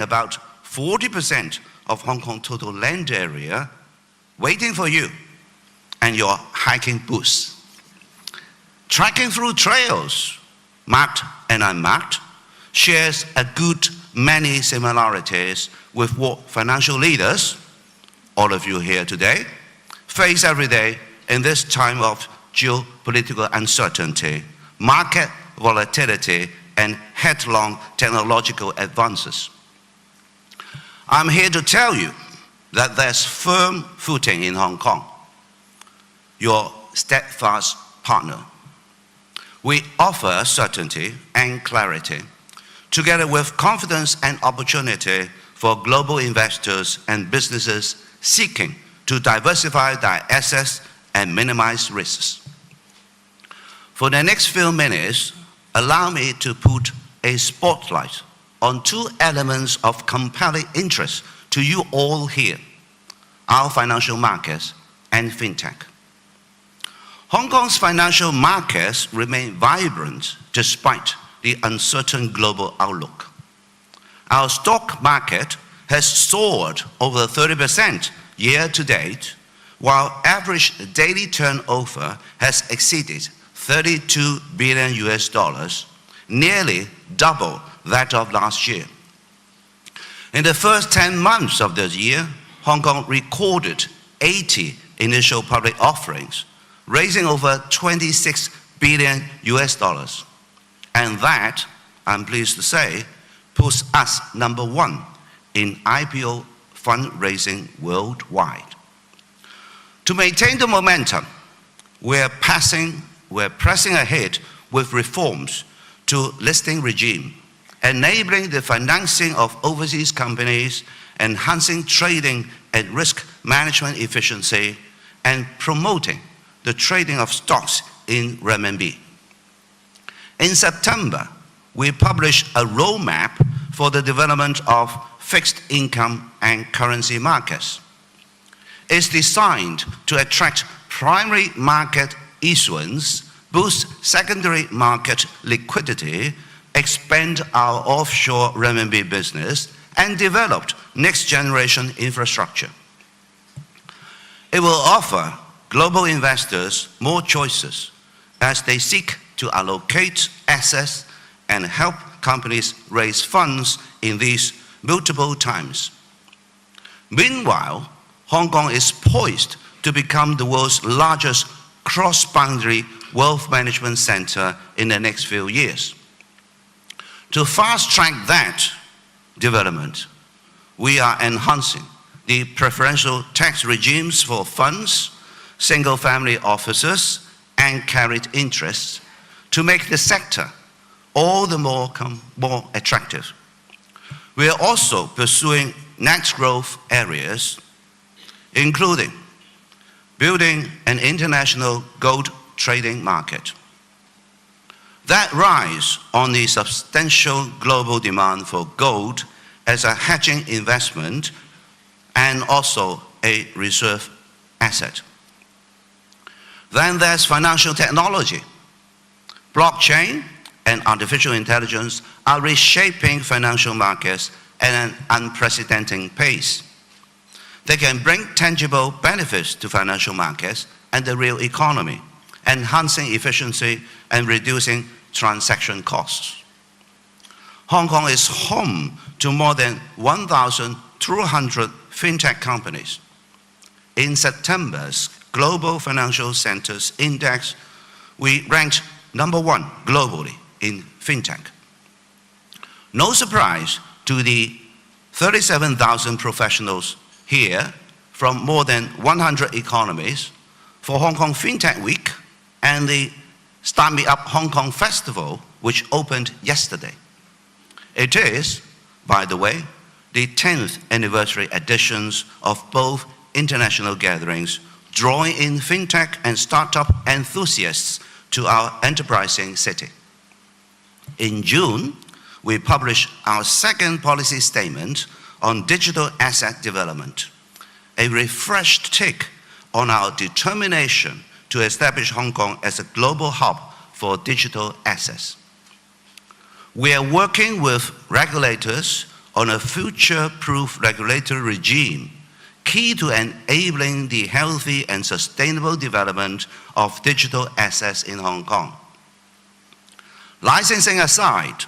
about 40% of Hong Kong total land area waiting for you and your hiking boots. Trekking through trails, marked and unmarked, shares a good many similarities with what financial leaders, all of you here today, face every day in this time of geopolitical uncertainty, market volatility, and headlong technological advances. I'm here to tell you that there's firm footing in Hong Kong, your steadfast partner. We offer certainty and clarity, together with confidence and opportunity for global investors and businesses seeking to diversify their assets and minimize risks. For the next few minutes, allow me to put a spotlight on two elements of compelling interest to you all here: our financial markets and fintech. Hong Kong's financial markets remain vibrant despite the uncertain global outlook. Our stock market has soared over 30% year to date, while average daily turnover has exceeded $32 billion, nearly double that of last year. In the first 10 months of this year, Hong Kong recorded 80 initial public offerings, raising over $26 billion. And that, I'm pleased to say, puts us #1 in IPO fundraising worldwide. To maintain the momentum, we're pressing ahead with reforms to listing regime, enabling the financing of overseas companies, enhancing trading and risk management efficiency, and promoting the trading of stocks in renminbi. In September, we published a roadmap for the development of fixed income and currency markets. It's designed to attract primary market issuance, boost secondary market liquidity, expand our offshore renminbi business, and develop next-generation infrastructure. It will offer global investors more choices as they seek to allocate assets and help companies raise funds in these multiple times. Meanwhile, Hong Kong is poised to become the world's largest cross-boundary wealth management center in the next few years. To fast-track that development, we are enhancing the preferential tax regimes for funds, single-family offices, and carried interests to make the sector all the more attractive. We are also pursuing next growth areas, including building an international gold trading market. That rise on the substantial global demand for gold as a hedging investment and also a reserve asset. Then there's financial technology. Blockchain and artificial intelligence are reshaping financial markets at an unprecedented pace. They can bring tangible benefits to financial markets and the real economy, enhancing efficiency and reducing transaction costs. Hong Kong is home to more than 1,200 fintech companies. In September's Global Financial Centers Index, we ranked #1 globally in fintech. No surprise to the 37,000 professionals here from more than 100 economies for Hong Kong FinTech Week and the Start Me Up Hong Kong Festival, which opened yesterday. It is, by the way, the 10th anniversary editions of both international gatherings, drawing in fintech and startup enthusiasts to our enterprising city. In June, we published our second policy statement on digital asset development, a refreshed take on our determination to establish Hong Kong as a global hub for digital assets. We are working with regulators on a future-proof regulatory regime key to enabling the healthy and sustainable development of digital assets in Hong Kong. Licensing aside,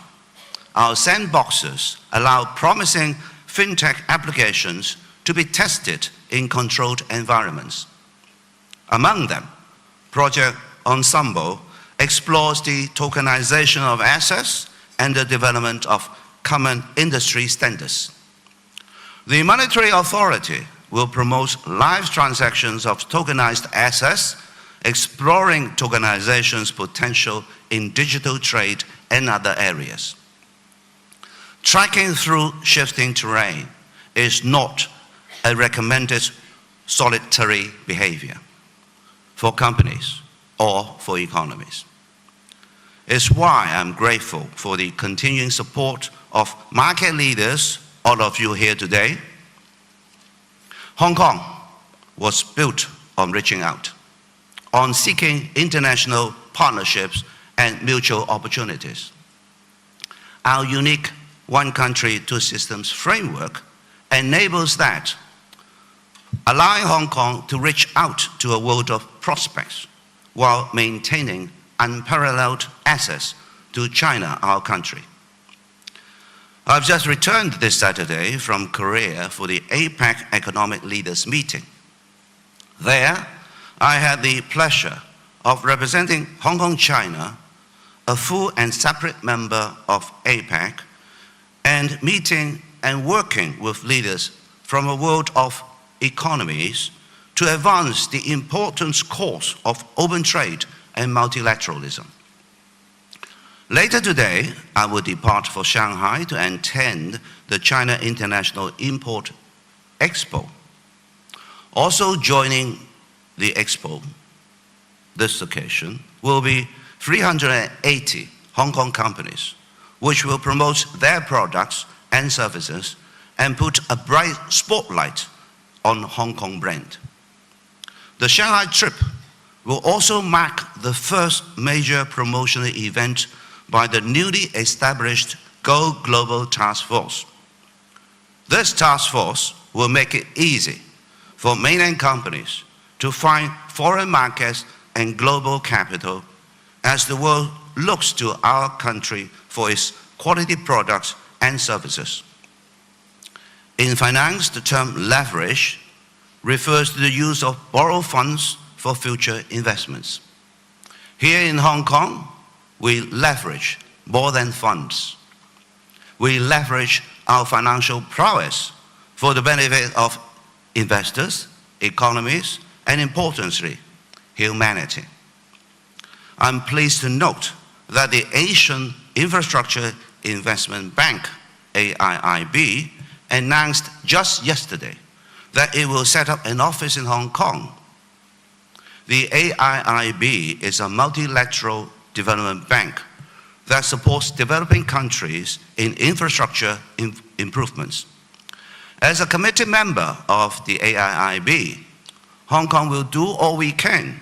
our sandboxes allow promising fintech applications to be tested in controlled environments. Among them, Project Ensemble explores the tokenization of assets and the development of common industry standards. The Monetary Authority will promote live transactions of tokenized assets, exploring tokenization's potential in digital trade and other areas. Tracking through shifting terrain is not a recommended solitary behavior for companies or for economies. It's why I'm grateful for the continuing support of market leaders, all of you here today. Hong Kong was built on reaching out, on seeking international partnerships and mutual opportunities. Our unique one country, two systems framework enables that, allowing Hong Kong to reach out to a world of prospects while maintaining unparalleled access to China, our country. I've just returned this Saturday from Korea for the APEC Economic Leaders Meeting. There, I had the pleasure of representing Hong Kong, China, a full and separate member of APEC, and meeting and working with leaders from a world of economies to advance the important cause of open trade and multilateralism. Later today, I will depart for Shanghai to attend the China International Import Expo. Also joining the expo this occasion will be 380 Hong Kong companies, which will promote their products and services and put a bright spotlight on Hong Kong brand. The Shanghai trip will also mark the first major promotional event by the newly established Go Global Task Force. This task force will make it easy for mainland companies to find foreign markets and global capital as the world looks to our country for its quality products and services. In finance, the term leverage refers to the use of borrowed funds for future investments. Here in Hong Kong, we leverage more than funds. We leverage our financial prowess for the benefit of investors, economies, and importantly, humanity. I'm pleased to note that the Asian Infrastructure Investment Bank, AIIB, announced just yesterday that it will set up an office in Hong Kong. The AIIB is a multilateral development bank that supports developing countries in infrastructure improvements. As a committee member of the AIIB, Hong Kong will do all we can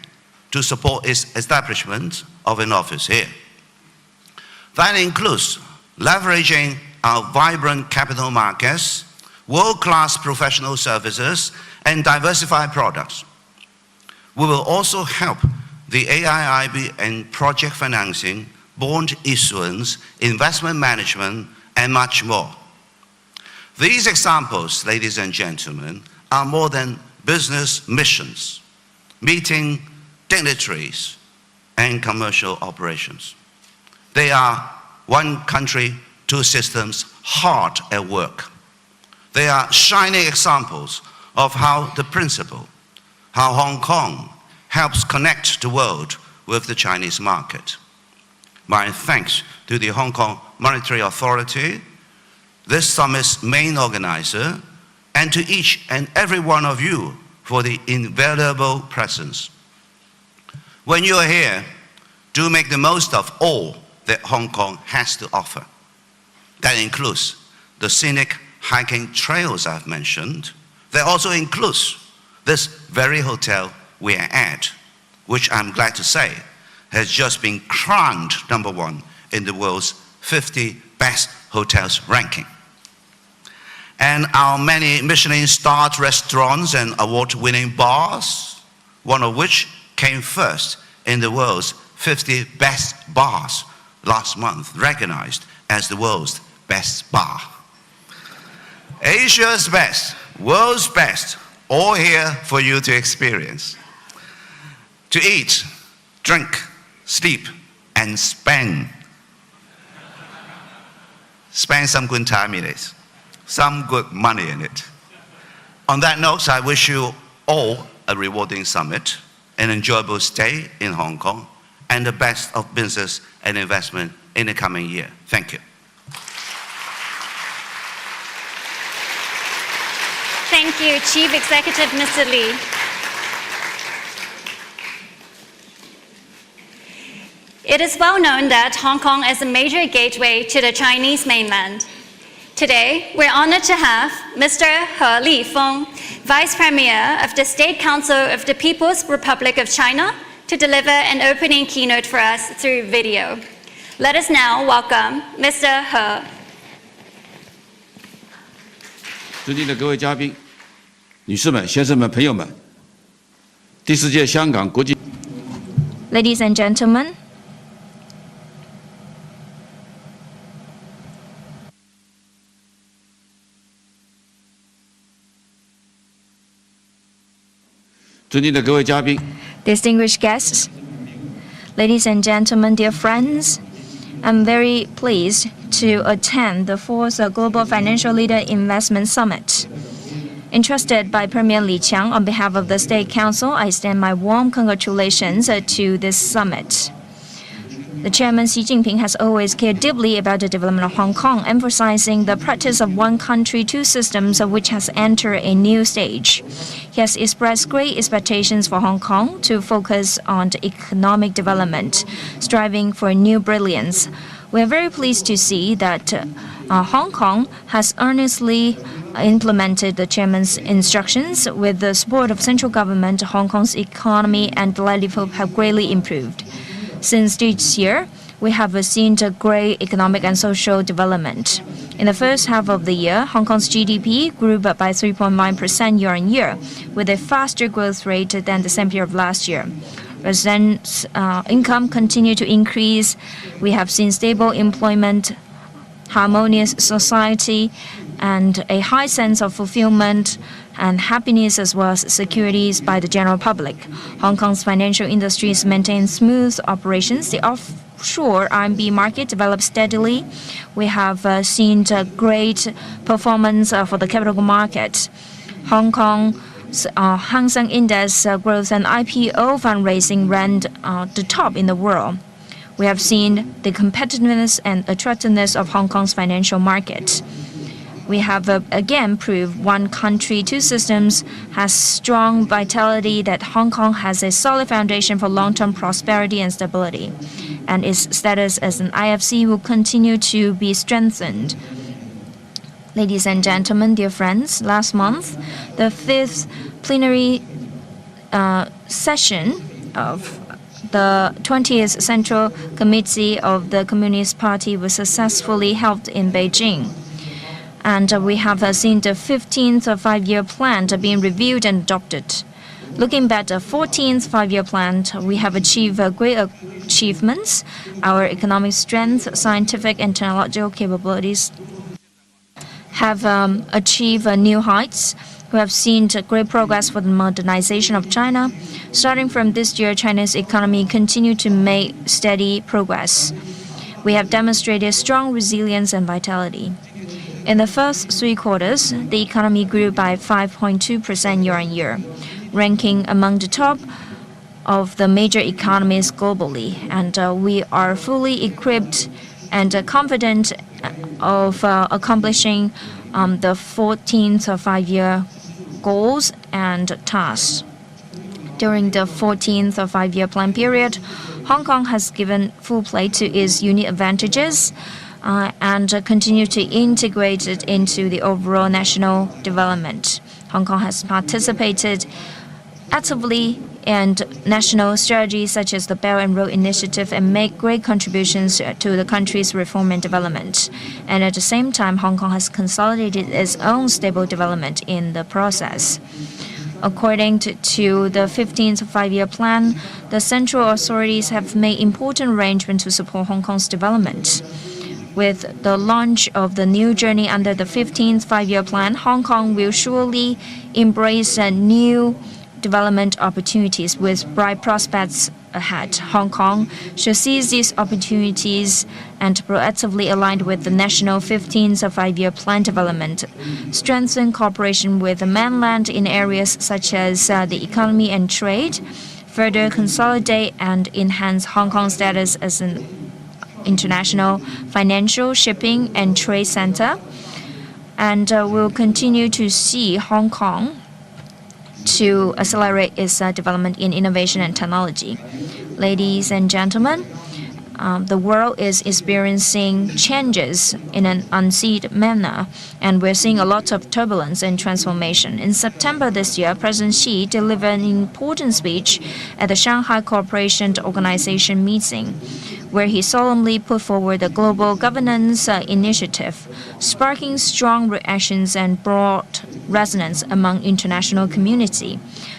to support its establishment of an office here. That includes leveraging our vibrant capital markets, world-class professional services, and diversified products. We will also help the AIIB in project financing, bond issuance, investment management, and much more. These examples, ladies and gentlemen, are more than business missions, meeting dignitaries and commercial operations. They are one country, two systems hard at work. They are shining examples of how the principle, how Hong Kong helps connect the world with the Chinese market. My thanks to the Hong Kong Monetary Authority, this summit's main organizer, and to each and every one of you for the invaluable presence. When you are here, do make the most of all that Hong Kong has to offer. That includes the scenic hiking trails I've mentioned. That also includes this very hotel we are at, which I'm glad to say has just been crowned #1 in the world's 50 best hotels ranking. and our many Michelin-starred restaurants and award-winning bars, one of which came first in the world's 50 best bars last month, recognized as the world's best bar. Asia's best, world's best, all here for you to experience. To eat, drink, sleep, and spend some good time in it, some good money in it. On that note, I wish you all a rewarding summit, an enjoyable stay in Hong Kong, and the best of business and investment in the coming year. Thank you. Thank you, Chief Executive Mr. Lee. It is well known that Hong Kong is a major gateway to the Chinese mainland. Today, we're honored to have Mr. He Lifeng, Vice Premier of the State Council of the People's Republic of China, to deliver an opening keynote for us through video. Let us now welcome Mr. He. 尊敬的各位嘉宾、女士们、先生们、朋友们，第4届香港国际 Ladies and gentlemen, distinguished guests, ladies and gentlemen, dear friends, I'm very pleased to attend the 4th Global Financial Leader Investment Summit. Entrusted by Premier Li Qiang on behalf of the State Council, I extend my warm congratulations to this summit. The Chairman Xi Jinping has always cared deeply about the development of Hong Kong, emphasizing the practice of one country, two systems, which has entered a new stage. He has expressed great expectations for Hong Kong to focus on economic development, striving for new brilliance. We are very pleased to see that Hong Kong has earnestly implemented the Chairman's instructions. With the support of central government, Hong Kong's economy and livelihood have greatly improved. Since this year, we have seen a great economic and social development. In the first half of the year, Hong Kong's GDP grew by 3.9% year-on-year, with a faster growth rate than the same period of last year. Residents' income continued to increase. We have seen stable employment, harmonious society, and a high sense of fulfillment and happiness as well as securities by the general public. Hong Kong's financial industries maintain smooth operations. The offshore RMB market developed steadily. We have seen great performance for the capital market. Hong Kong's Hang Seng Index growth and IPO fundraising ranked the top in the world. We have seen the competitiveness and attractiveness of Hong Kong's financial market. We have again proved one country, two systems has strong vitality, that Hong Kong has a solid foundation for long-term prosperity and stability, and its status as an IFC will continue to be strengthened. Ladies and gentlemen, dear friends, last month, the 5th plenary session of the 20th Central Committee of the Communist Party was successfully held in Beijing. And we have seen the 15th five-year plan being reviewed and adopted. Looking back at the 14th five-year plan, we have achieved great achievements. Our economic strength, scientific and technological capabilities have achieved new heights. We have seen great progress for the modernization of China. Starting from this year, China's economy continued to make steady progress. We have demonstrated strong resilience and vitality. In the first 3 quarters, the economy grew by 5.2% year-on-year, ranking among the top of the major economies globally. And we are fully equipped and confident of accomplishing the 14th five-year goals and tasks. During the 14th five-year plan period, Hong Kong has given full play to its unique advantages and continue to integrate it into the overall national development. Hong Kong has participated actively and national strategies such as the Belt and Road Initiative and make great contributions to the country's reform and development. And at the same time, Hong Kong has consolidated its own stable development in the process. According to the 15th Five-Year Plan, the central authorities have made important arrangements to support Hong Kong's development. With the launch of the new journey under the 15th Five-Year Plan, Hong Kong will surely embrace new development opportunities with bright prospects ahead. Hong Kong should seize these opportunities and proactively align with the national 15th Five-Year Plan development, strengthen cooperation with the mainland in areas such as the economy and trade, further consolidate and enhance Hong Kong's status as an international financial, shipping, and trade center, and will continue to see Hong Kong to accelerate its development in innovation and technology. Ladies and gentlemen, the world is experiencing changes in an unseen manner, and we're seeing a lot of turbulence and transformation. In September this year, President Xi delivered an important speech at the Shanghai Cooperation Organization meeting, where he solemnly put forward the Global Governance Initiative, sparking strong reactions and broad resonance among international community.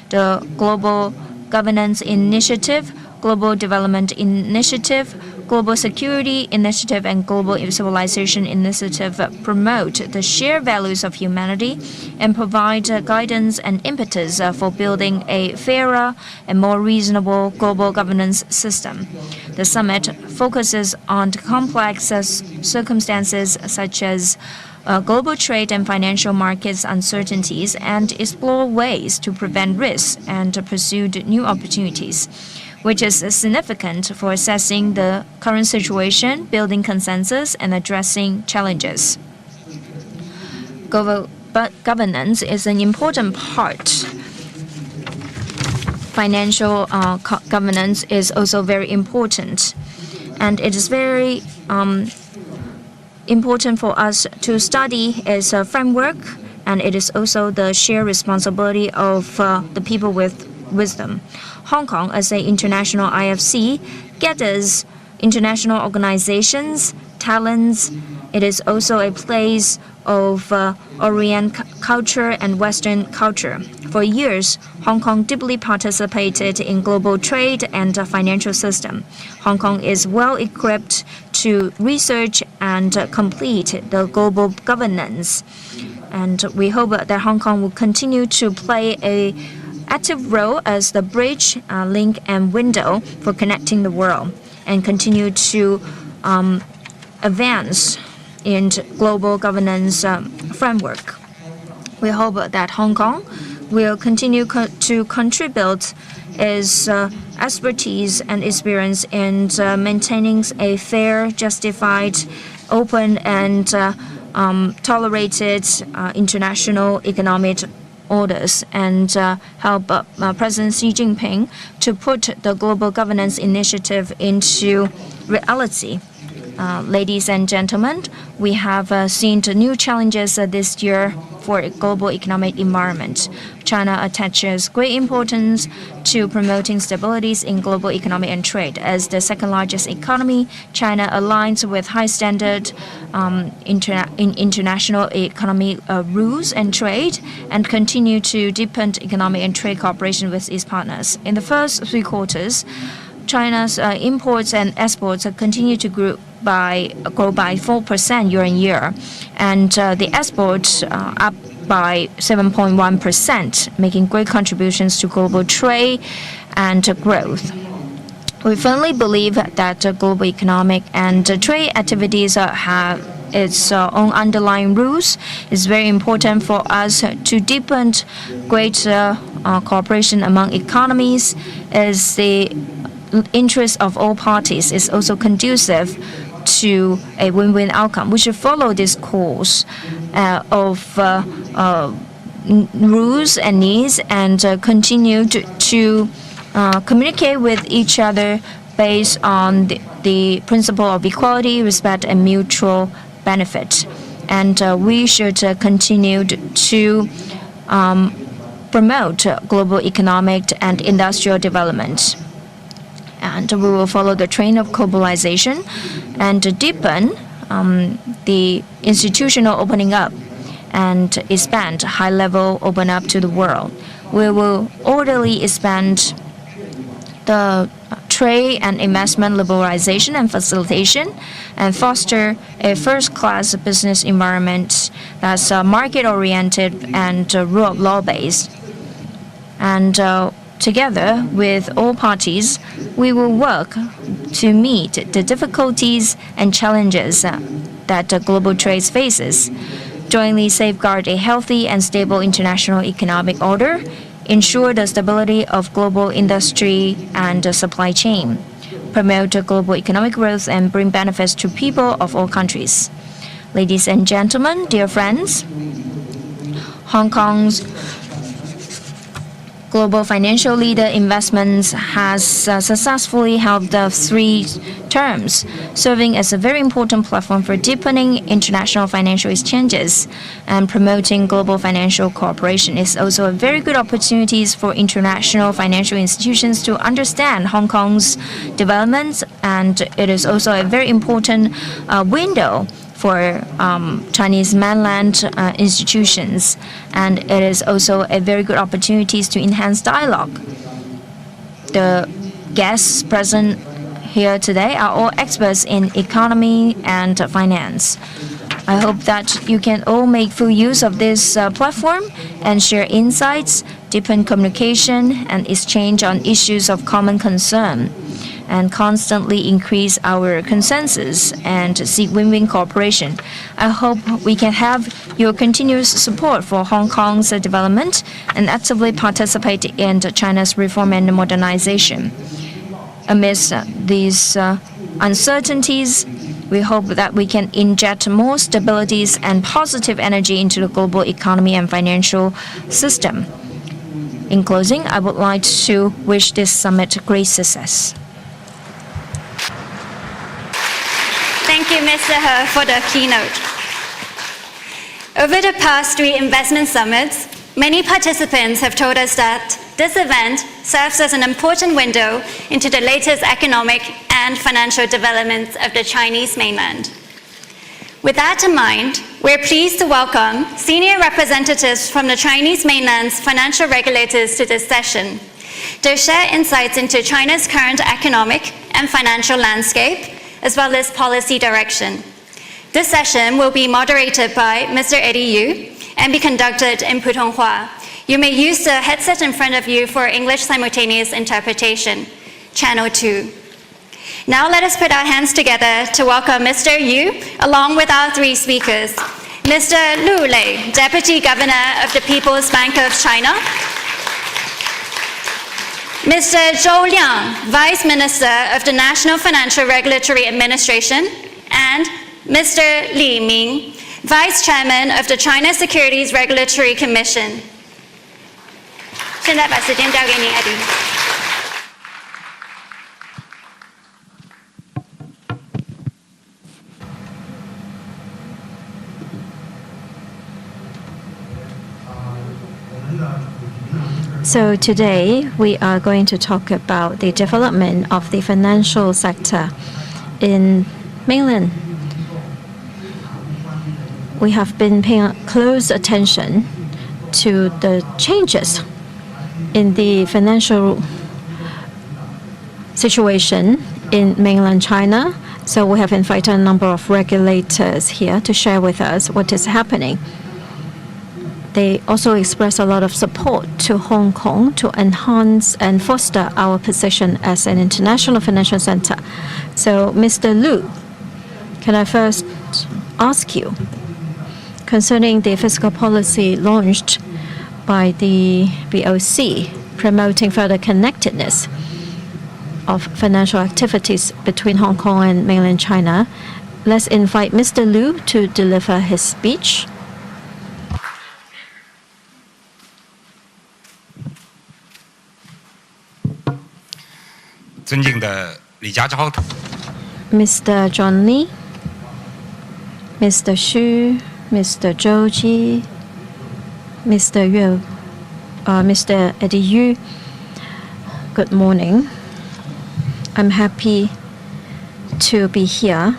The Global Governance Initiative, Global Development Initiative, Global Security Initiative, and Global Civilization Initiative promote the shared values of humanity and provide guidance and impetus for building a fairer and more reasonable global governance system. The summit focuses on complex circumstances such as global trade and financial markets uncertainties and explore ways to prevent risks and pursue new opportunities, which is significant for assessing the current situation, building consensus, and addressing challenges. Governance is an important part. Financial governance is also very important, and it is very important for us to study its framework, and it is also the shared responsibility of the people with wisdom. Hong Kong, as an international IFC, gathers international organizations, talents. It is also a place of Orient culture and Western culture. For years, Hong Kong deeply participated in global trade and financial system. Hong Kong is well equipped to research and complete the global governance. And we hope that Hong Kong will continue to play an active role as the bridge, link, and window for connecting the world, and continue to advance in global governance framework. We hope that Hong Kong will continue to contribute its expertise and experience in maintaining a fair, justified, open, and tolerated international economic orders, and help President Xi Jinping to put the Global Governance Initiative into reality. Ladies and gentlemen, we have seen the new challenges this year for a global economic environment. China attaches great importance to promoting stabilities in global economy and trade. As the second largest economy, China aligns with high standard in international economic rules and trade, and continue to deepen economic and trade cooperation with its partners. In the first 3 quarters, China's imports and exports continue to grow by 4% year on year, and the exports up by 7.1%, making great contributions to global trade and growth. We firmly believe that global economic and trade activities have its own underlying rules. It's very important for us to deepen greater cooperation among economies, as the interest of all parties is also conducive to a win-win outcome. We should follow this course of rules and needs, and continue to communicate with each other based on the principle of equality, respect, and mutual benefit. And we should continue to promote global economic and industrial development. And we will follow the trend of globalization and deepen the institutional opening up and expand high-level open up to the world. We will orderly expand the trade and investment liberalization and facilitation and foster a first-class business environment that's market-oriented and rule of law-based. And together with all parties, we will work to meet the difficulties and challenges that global trade faces, jointly safeguard a healthy and stable international economic order, ensure the stability of global industry and supply chain, promote global economic growth, and bring benefits to people of all countries. Ladies and gentlemen, dear friends, Hong Kong's Global Financial Leader Investments has successfully held 3 terms, serving as a very important platform for deepening international financial exchanges and promoting global financial cooperation. It's also a very good opportunity for international financial institutions to understand Hong Kong's developments, and it is also a very important window for Chinese mainland institutions, and it is also a very good opportunity to enhance dialogue. The guests present here today are all experts in economy and finance. I hope that you can all make full use of this platform and share insights, deepen communication, and exchange on issues of common concern, and constantly increase our consensus and seek win-win cooperation. I hope we can have your continuous support for Hong Kong's development and actively participate in China's reform and modernization. Amidst these uncertainties, we hope that we can inject more stabilities and positive energy into the global economy and financial system. In closing, I would like to wish this summit great success. Thank you, Mr. He, for the keynote. Over the past 3 investment summits, many participants have told us that this event serves as an important window into the latest economic and financial developments of the Chinese mainland. With that in mind, we're pleased to welcome senior representatives from the Chinese mainland's financial regulators to this session. They'll share insights into China's current economic and financial landscape, as well as policy direction. This session will be moderated by Mr. Eddie Yu and be conducted in Putonghua. You may use the headset in front of you for English simultaneous interpretation, Channel 2. Now let us put our hands together to welcome Mr. Yu, along with our 3 speakers. Mr. Lu Lei, Deputy Governor of the People's Bank of China. Mr. Zhou Liang, Vice Minister of the National Financial Regulatory Administration, and Mr. Li Ming, Vice Chairman of the China Securities Regulatory Commission. 现在把时间交给你 Eddie. So today we are going to talk about the development of the financial sector in mainland. We have been paying close attention to the changes in the financial situation in mainland China. So we have invited a number of regulators here to share with us what is happening. They also express a lot of support to Hong Kong to enhance and foster our position as an international financial center. So, Mr. Lu, can I first ask you concerning the fiscal policy launched by the BOC promoting further connectedness of financial activities between Hong Kong and mainland China? Let's invite Mr. Lu to deliver his speech. Mr. John Lee, Mr. Xu, Mr. Zhou Ji, Mr. Yue, Mr. Eddie Yu, good morning. I'm happy to be here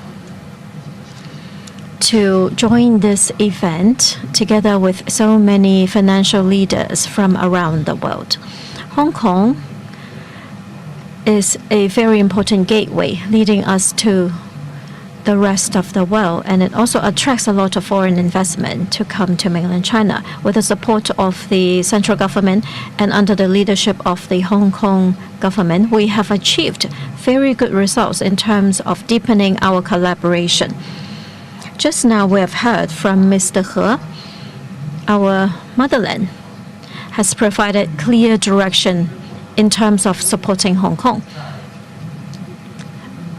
to join this event together with so many financial leaders from around the world. Hong Kong is a very important gateway leading us to the rest of the world, and it also attracts a lot of foreign investment to come to mainland China. With the support of the central government and under the leadership of the Hong Kong government, we have achieved very good results in terms of deepening our collaboration. Just now we have heard from Mr. He, our motherland has provided clear direction in terms of supporting Hong Kong.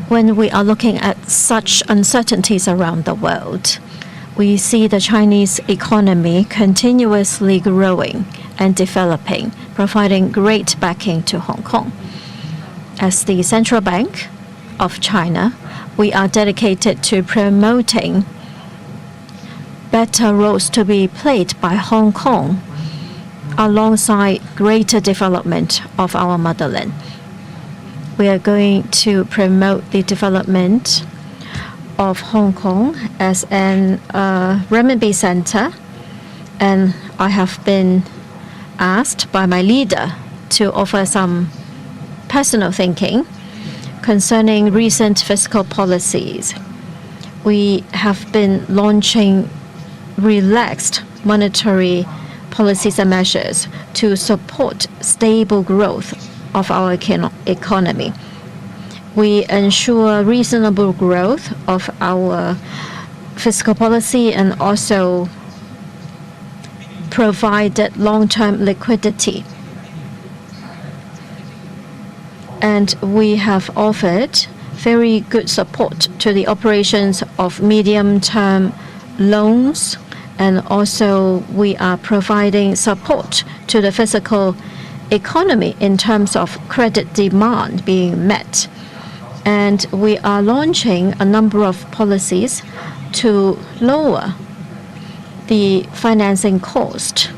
When we are looking at such uncertainties around the world, we see the Chinese economy continuously growing and developing, providing great backing to Hong Kong. As the Central Bank of China, we are dedicated to promoting better roles to be played by Hong Kong alongside greater development of our motherland. We are going to promote the development of Hong Kong as an renminbi center, and I have been asked by my leader to offer some personal thinking concerning recent fiscal policies. We have been launching relaxed monetary policies and measures to support stable growth of our economy. We ensure reasonable growth of our fiscal policy and also provided long-term liquidity. And we have offered very good support to the operations of medium-term loans, and also we are providing support to the physical economy in terms of credit demand being met. And we are launching a number of policies to lower the financing cost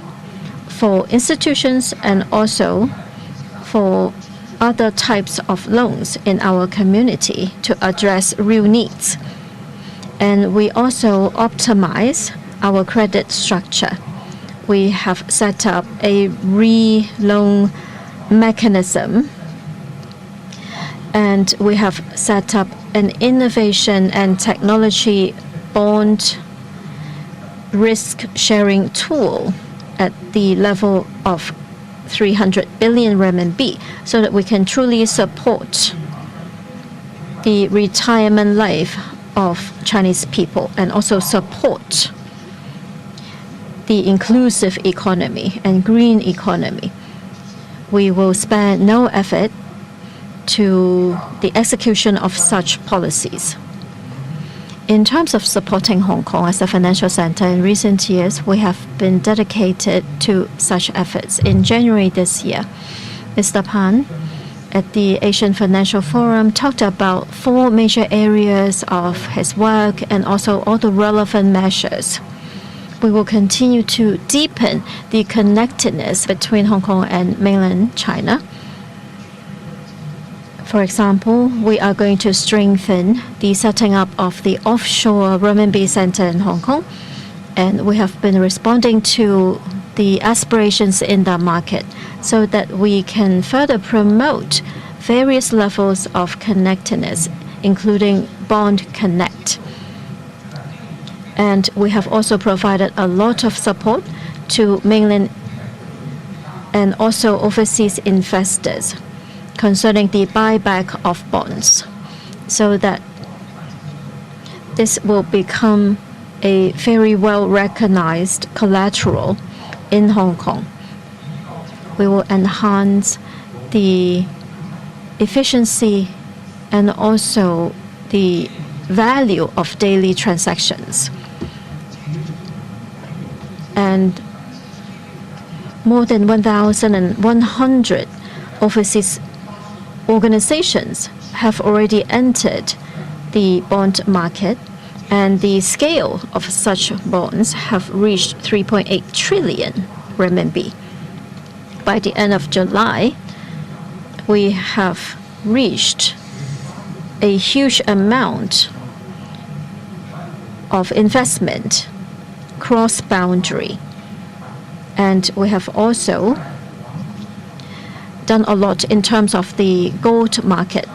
for institutions and also for other types of loans in our community to address real needs. And we also optimize our credit structure. We have set up a re-loan mechanism, and we have set up an innovation and technology bond risk-sharing tool at the level of 300 billion renminbi so that we can truly support the retirement life of Chinese people and also support the inclusive economy and green economy. We will spare no effort to the execution of such policies. In terms of supporting Hong Kong as a financial center, in recent years, we have been dedicated to such efforts. In January this year, Mr. Pan at the Asian Financial Forum talked about 4 major areas of his work and also all the relevant measures. We will continue to deepen the connectedness between Hong Kong and mainland China. For example, we are going to strengthen the setting up of the offshore renminbi center in Hong Kong, and we have been responding to the aspirations in the market so that we can further promote various levels of connectedness, including Bond Connect. And we have also provided a lot of support to mainland and also overseas investors concerning the buyback of bonds, so that this will become a very well-recognized collateral in Hong Kong. We will enhance the efficiency and also the value of daily transactions. And more than 1,100 overseas organizations have already entered the bond market, and the scale of such bonds have reached 3.8 trillion renminbi. by the end of July, we have reached a huge amount of investment cross-boundary. And we have also done a lot in terms of the gold market.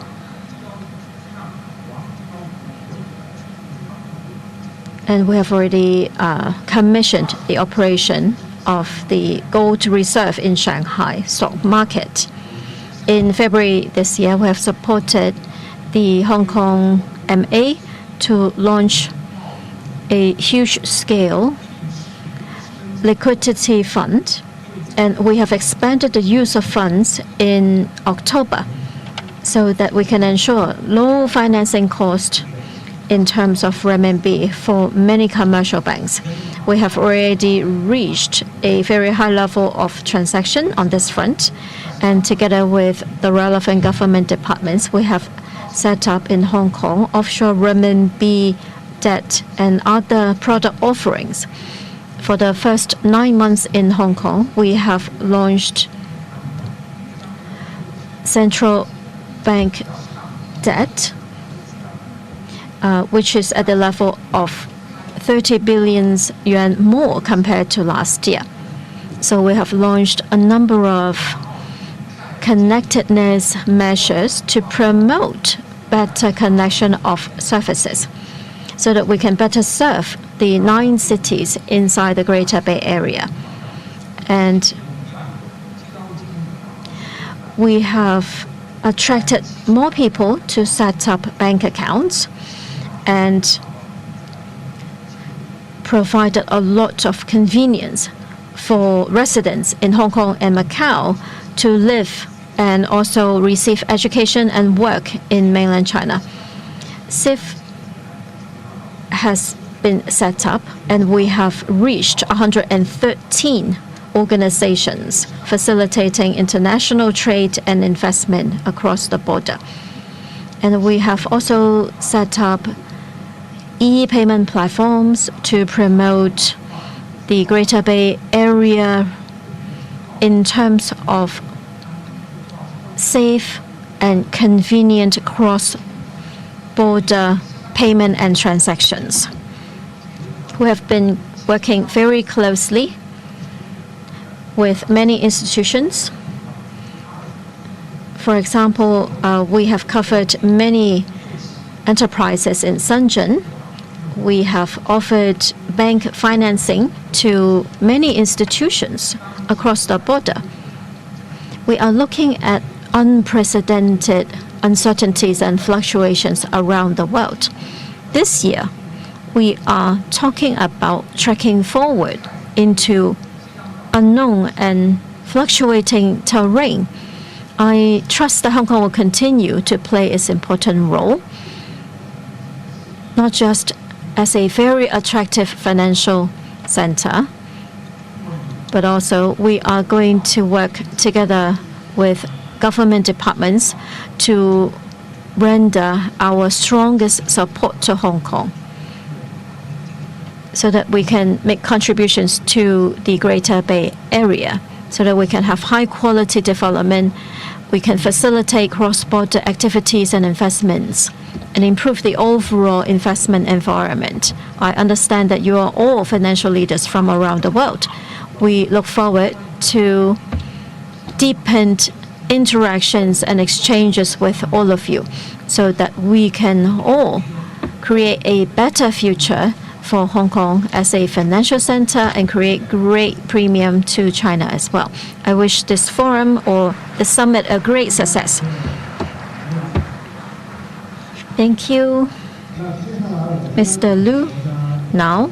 And we have already commissioned the operation of the gold reserve in Shanghai stock market. In February this year, we have supported the Hong Kong MA to launch a huge-scale liquidity fund, and we have expanded the use of funds in October so that we can ensure low financing cost in terms of renminbi for many commercial banks. We have already reached a very high level of transaction on this front, and together with the relevant government departments, we have set up in Hong Kong offshore renminbi debt and other product offerings. For the first 9 months in Hong Kong, we have launched central bank debt, which is at the level of 30 billion yuan more compared to last year. So we have launched a number of connectedness measures to promote better connection of services so that we can better serve the 9 cities inside the Greater Bay Area. And we have attracted more people to set up bank accounts and provided a lot of convenience for residents in Hong Kong and Macau to live and also receive education and work in mainland China. SIF has been set up, and we have reached 113 organizations facilitating international trade and investment across the border. And we have also set up e-payment platforms to promote the Greater Bay Area in terms of safe and convenient cross-border payment and transactions. We have been working very closely with many institutions. For example, we have covered many enterprises in Shenzhen. We have offered bank financing to many institutions across the border. We are looking at unprecedented uncertainties and fluctuations around the world. This year, we are talking about tracking forward into unknown and fluctuating terrain. I trust that Hong Kong will continue to play its important role, not just as a very attractive financial center, but also we are going to work together with government departments to render our strongest support to Hong Kong so that we can make contributions to the Greater Bay Area, so that we can have high-quality development, we can facilitate cross-border activities and investments, and improve the overall investment environment. I understand that you are all financial leaders from around the world. We look forward to deepened interactions and exchanges with all of you so that we can all create a better future for Hong Kong as a financial center and create great premium to China as well. I wish this forum or the summit a great success. Thank you, Mr. Lu. Now,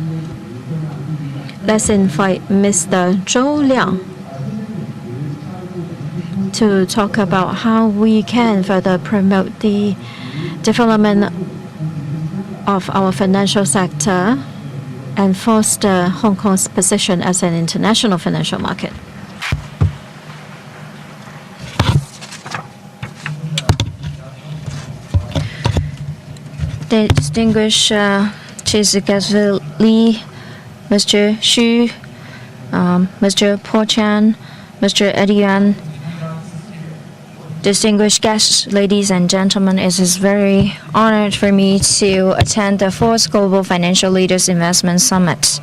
let's invite Mr. Zhou Liang to talk about how we can further promote the development of our financial sector and foster Hong Kong's position as an international financial market. Distinguished Chief Executive Lee, Mr. Xu, Mr. Po Chan, Mr. Eddie Yuan, distinguished guests, ladies and gentlemen, it is very honored for me to attend the 4th Global Financial Leaders Investment Summit.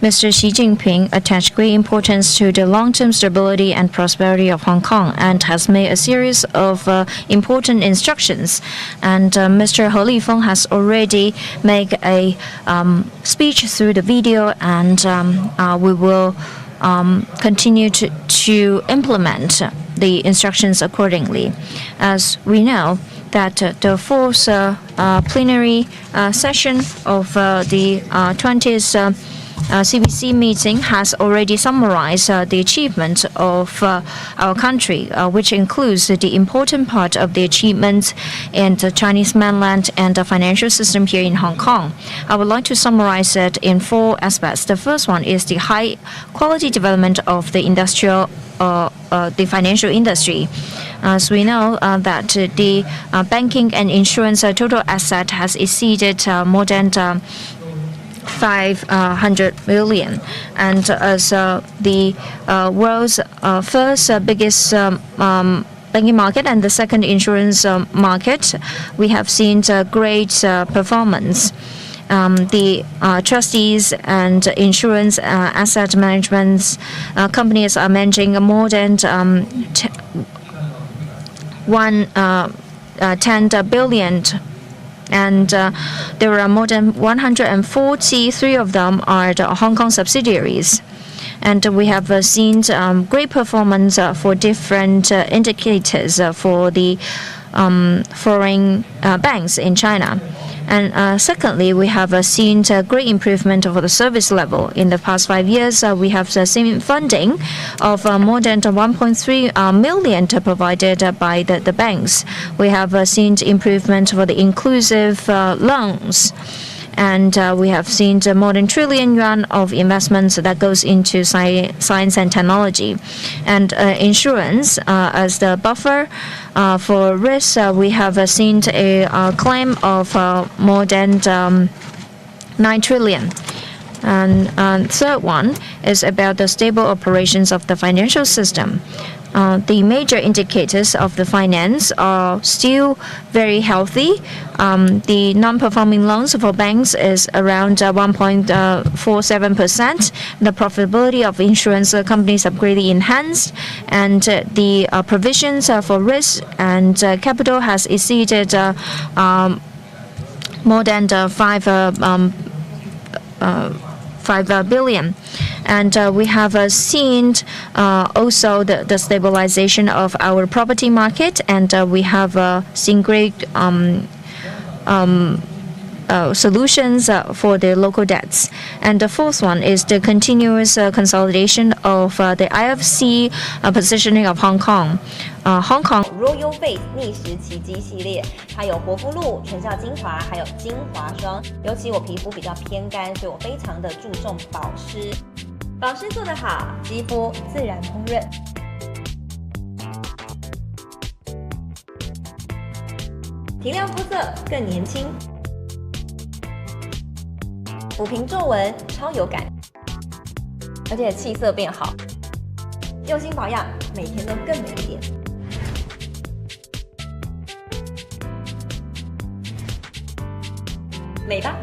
Mr. Xi Jinping attached great importance to the long-term stability and prosperity of Hong Kong and has made a series of important instructions. And Mr. He Lifeng has already made a speech through the video, and we will continue to implement the instructions accordingly. As we know, that the 4th plenary session of the 20th CBC meeting has already summarized the achievement of our country, which includes the important part of the achievements in the Chinese mainland and the financial system here in Hong Kong. I would like to summarize it in 4 aspects. The first one is the high quality development of the the financial industry. As we know that the banking and insurance total asset has exceeded more than 500 billion, and as the world's first biggest banking market and the second insurance market, we have seen great performance. The trustees and insurance asset management companies are managing more than 10 billion. And there are more than 143 of them are the Hong Kong subsidiaries. And we have seen great performance for different indicators for the foreign banks in China. And secondly, we have seen great improvement of the service level. In the past 5 years, we have seen funding of more than 1.3 million provided by the banks. We have seen improvement for the inclusive loans. And we have seen more than trillion yuan of investments that goes into science and technology. And insurance as the buffer for risk, we have seen a claim of more than 9 trillion. And third one is about the stable operations of the financial system. The major indicators of the finance are still very healthy. The non-performing loans for banks is around 1.47%. The profitability of insurance companies have greatly enhanced, and the provisions for risk and capital has exceeded more than 5 billion. And we have seen also the stabilization of our property market, and we have seen great solutions for the local debts. And the fourth one is the continuous consolidation of the IFC positioning of Hong Kong. Hong Kong Royal Face 逆时奇迹系列，它有活肤露、全效精华，还有精华霜。尤其我皮肤比较偏干，所以我非常的注重保湿。保湿做得好，肌肤自然烹饪。提亮肤色更年轻，抚平皱纹超有感，而且气色变好。用心保养，每天都更美一点。美吧。